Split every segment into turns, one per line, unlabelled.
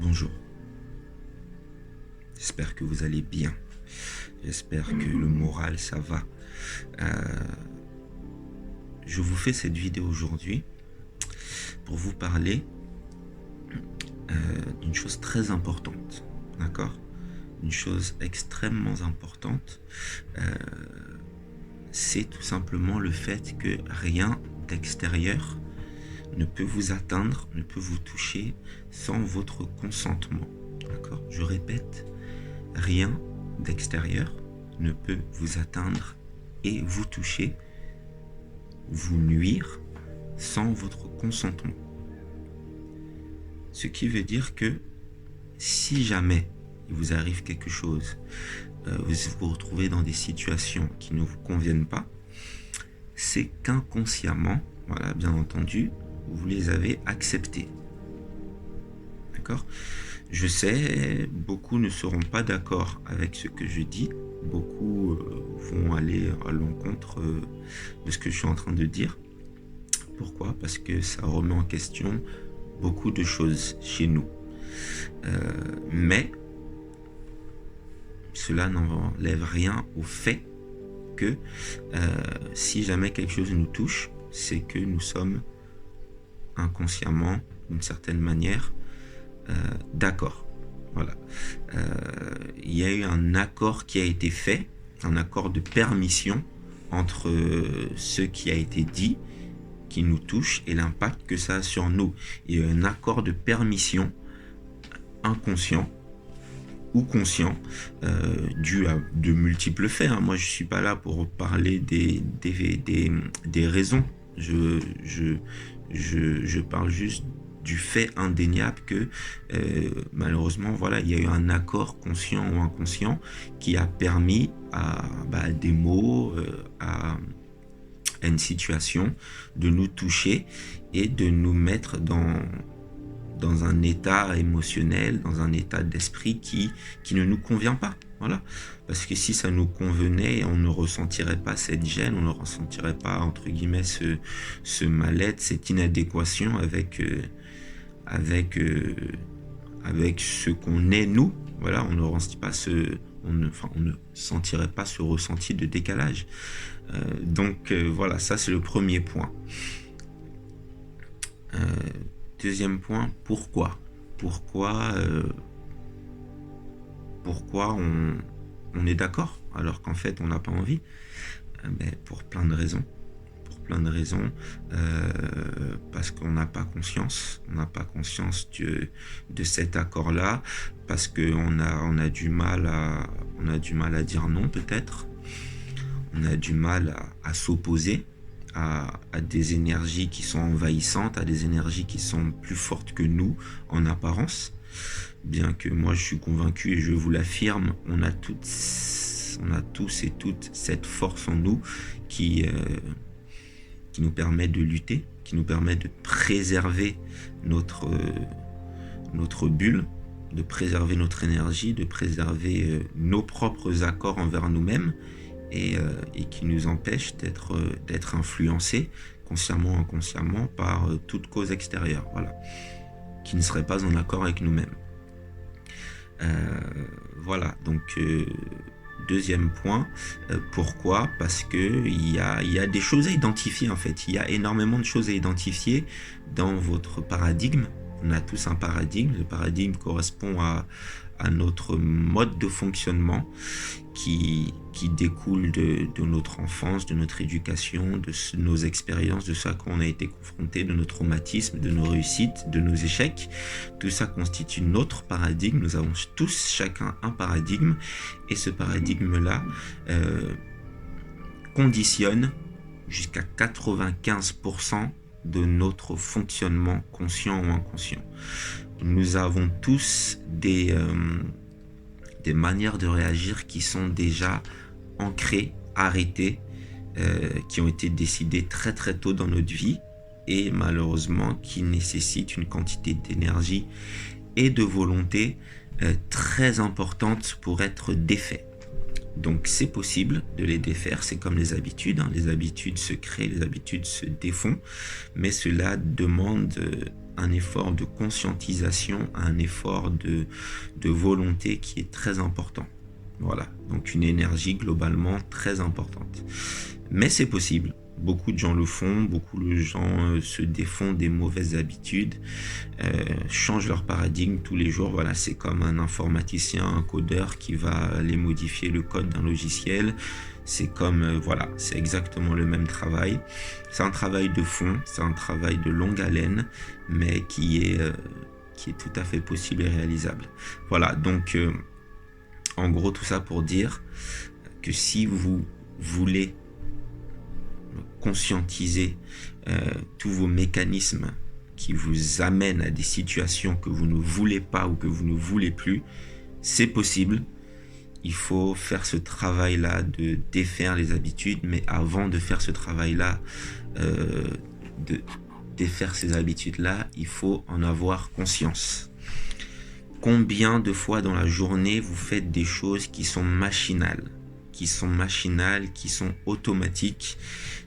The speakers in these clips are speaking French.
Bonjour, j'espère que vous allez bien, j'espère que le moral ça va. Je vous fais cette vidéo aujourd'hui pour vous parler d'une chose très importante, d'accord? Une chose extrêmement importante, c'est tout simplement le fait que rien d'extérieur ne peut vous atteindre, ne peut vous toucher sans votre consentement. D'accord? Je répète, rien d'extérieur ne peut vous atteindre et vous toucher, vous nuire sans votre consentement. Ce qui veut dire que si jamais il vous arrive quelque chose, vous vous retrouvez dans des situations qui ne vous conviennent pas, c'est qu'inconsciemment, voilà, bien entendu, vous les avez acceptés. D'accord? Je sais, beaucoup ne seront pas d'accord avec ce que je dis. Beaucoup vont aller à l'encontre de ce que je suis en train de dire. Pourquoi? Parce que ça remet en question beaucoup de choses chez nous. Mais cela n'enlève rien au fait que si jamais quelque chose nous touche, c'est que nous sommes inconsciemment, d'une certaine manière, d'accord. Voilà. Il y a eu un accord qui a été fait, un accord de permission entre ce qui a été dit, qui nous touche, et l'impact que ça a sur nous. Il y a eu un accord de permission inconscient ou conscient, dû à de multiples faits. Moi, je suis pas là pour parler des raisons. Je parle juste du fait indéniable que malheureusement, voilà, il y a eu un accord conscient ou inconscient qui a permis à des mots, à une situation de nous toucher et de nous mettre dans un état émotionnel, dans un état d'esprit qui ne nous convient pas. Voilà. Parce que si ça nous convenait, on ne ressentirait pas cette gêne, on ne ressentirait pas, entre guillemets, ce mal-être, cette inadéquation avec ce qu'on est nous. Voilà, on ne sentirait pas ce ressenti de décalage. Donc voilà, ça c'est le premier point. Deuxième point, pourquoi on est d'accord alors qu'en fait on n'a pas envie? Pour plein de raisons. Parce qu'on n'a pas conscience, de cet accord-là, parce qu'on a du mal à dire non peut-être, on a du mal à s'opposer à des énergies qui sont envahissantes, à des énergies qui sont plus fortes que nous en apparence. Bien que moi je suis convaincu et je vous l'affirme, on a tous et toutes cette force en nous qui nous permet de lutter, qui nous permet de préserver notre bulle, de préserver notre énergie, de préserver nos propres accords envers nous-mêmes, et qui nous empêche d'être influencés consciemment ou inconsciemment par toute cause extérieure, voilà, qui ne serait pas en accord avec nous-mêmes. Voilà, donc deuxième point, pourquoi? Parce que il y a des choses à identifier en fait. Il y a énormément de choses à identifier dans votre paradigme. On a tous un paradigme. Le paradigme correspond à notre mode de fonctionnement qui découle de notre enfance, de notre éducation, de nos expériences, de ce à quoi on a été confronté, de nos traumatismes, de nos réussites, de nos échecs. Tout ça constitue notre paradigme. Nous avons tous chacun un paradigme, et ce paradigme-là conditionne jusqu'à 95% de notre fonctionnement conscient ou inconscient. Nous avons tous des manières de réagir qui sont déjà ancrées, arrêtées, qui ont été décidées très très tôt dans notre vie, et malheureusement qui nécessitent une quantité d'énergie et de volonté très importante pour être défaits. Donc c'est possible de les défaire, c'est comme les habitudes, hein. Les habitudes se créent, les habitudes se défont, mais cela demande un effort de conscientisation, un effort de volonté qui est très important. Voilà, donc une énergie globalement très importante. Mais c'est possible. Beaucoup de gens le font, beaucoup de gens se défont des mauvaises habitudes, changent leur paradigme tous les jours. Voilà, c'est comme un informaticien, un codeur qui va aller modifier le code d'un logiciel. C'est comme, voilà, c'est exactement le même travail. C'est un travail de fond, c'est un travail de longue haleine, mais qui est tout à fait possible et réalisable. Voilà, donc en gros tout ça pour dire que si vous voulez conscientiser tous vos mécanismes qui vous amènent à des situations que vous ne voulez pas ou que vous ne voulez plus, c'est possible. Il faut faire ce travail-là de défaire les habitudes, mais avant de faire ce travail-là, de défaire ces habitudes-là, il faut en avoir conscience. Combien de fois dans la journée vous faites des choses qui sont machinales, qui sont automatiques,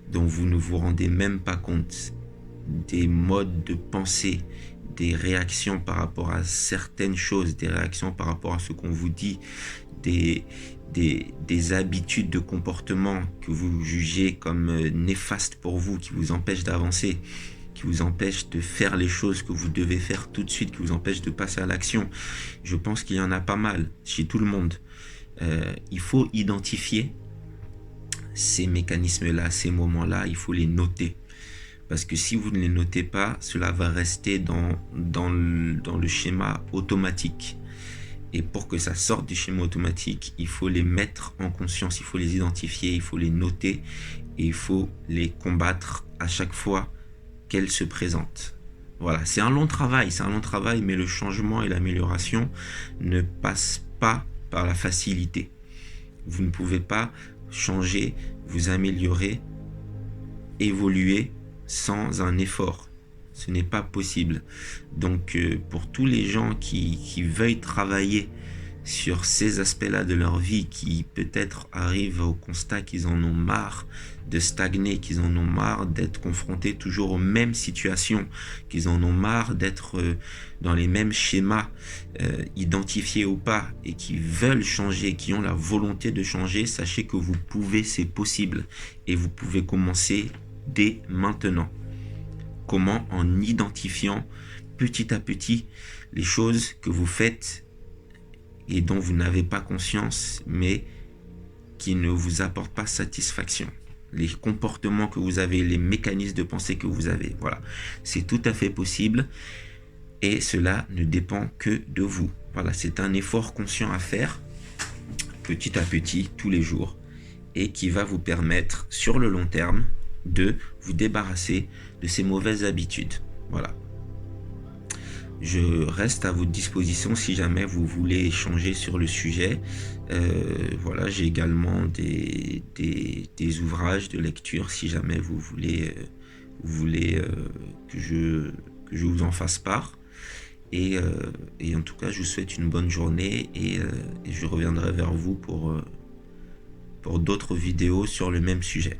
dont vous ne vous rendez même pas compte, des modes de pensée, des réactions par rapport à certaines choses, des réactions par rapport à ce qu'on vous dit, des habitudes de comportement que vous jugez comme néfastes pour vous, qui vous empêchent d'avancer, qui vous empêchent de faire les choses que vous devez faire tout de suite, qui vous empêchent de passer à l'action. Je pense qu'il y en a pas mal chez tout le monde. Il faut identifier ces mécanismes-là, ces moments-là, il faut les noter. Parce que si vous ne les notez pas, cela va rester dans le schéma automatique. Et pour que ça sorte du schéma automatique, il faut les mettre en conscience, il faut les identifier, il faut les noter et il faut les combattre à chaque fois qu'elles se présentent. Voilà, c'est un long travail, mais le changement et l'amélioration ne passent pas par la facilité. Vous ne pouvez pas changer, vous améliorer, évoluer sans un effort. Ce n'est pas possible. Donc pour tous les gens qui veuillent travailler sur ces aspects-là de leur vie, qui peut-être arrivent au constat qu'ils en ont marre de stagner, qu'ils en ont marre d'être confrontés toujours aux mêmes situations, qu'ils en ont marre d'être dans les mêmes schémas, identifiés ou pas, et qui veulent changer, qui ont la volonté de changer, sachez que vous pouvez, c'est possible. Et vous pouvez commencer dès maintenant. Comment? En identifiant petit à petit les choses que vous faites et dont vous n'avez pas conscience, mais qui ne vous apportent pas satisfaction. Les comportements que vous avez, les mécanismes de pensée que vous avez. Voilà, c'est tout à fait possible et cela ne dépend que de vous. Voilà, c'est un effort conscient à faire petit à petit, tous les jours, et qui va vous permettre, sur le long terme, de vous débarrasser de ces mauvaises habitudes. Voilà. Je reste à votre disposition si jamais vous voulez échanger sur le sujet. Voilà, j'ai également des ouvrages de lecture si jamais vous voulez que je vous en fasse part. Et en tout cas, je vous souhaite une bonne journée et je reviendrai vers vous pour d'autres vidéos sur le même sujet.